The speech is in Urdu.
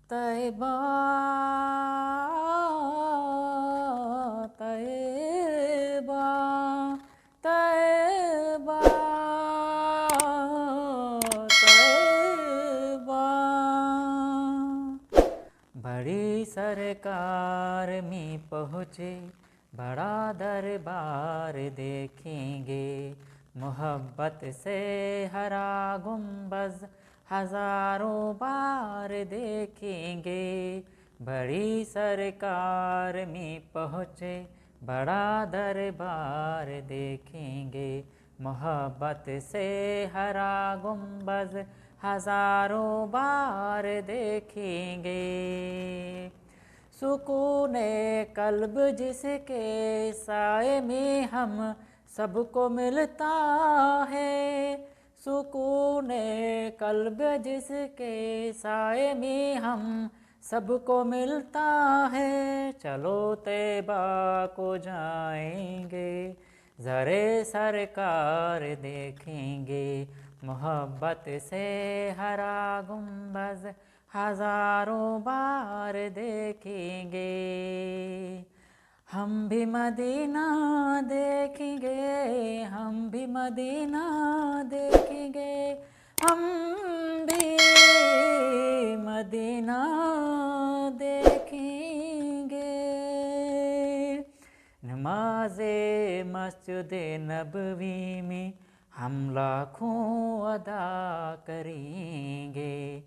طیبہ طیبہ طیبہ طیبہ بڑی سرکار میں پہنچے بڑا دربار دیکھیں گے، محبت سے ہرا گنبد ہزاروں بار دیکھیں گے۔ بڑی سرکار میں پہنچے بڑا دربار دیکھیں گے، محبت سے ہرا گنبد ہزاروں بار دیکھیں گے۔ سکون قلب جس کے سائے میں ہم سب کو ملتا ہے، سکون قلب جس کے سائے میں ہم سب کو ملتا ہے۔ چلو طیبہ کو جائیں گے، زرِ سرکار دیکھیں گے، محبت سے ہرا گنبد ہزاروں بار دیکھیں گے۔ ہم بھی مدینہ دیکھیں گے، ہم بھی مدینہ دیکھیں گے، ہم بھی مدینہ دیکھیں گے۔ نماز مسجد نبوی میں ہم لاکھوں ادا کریں گے،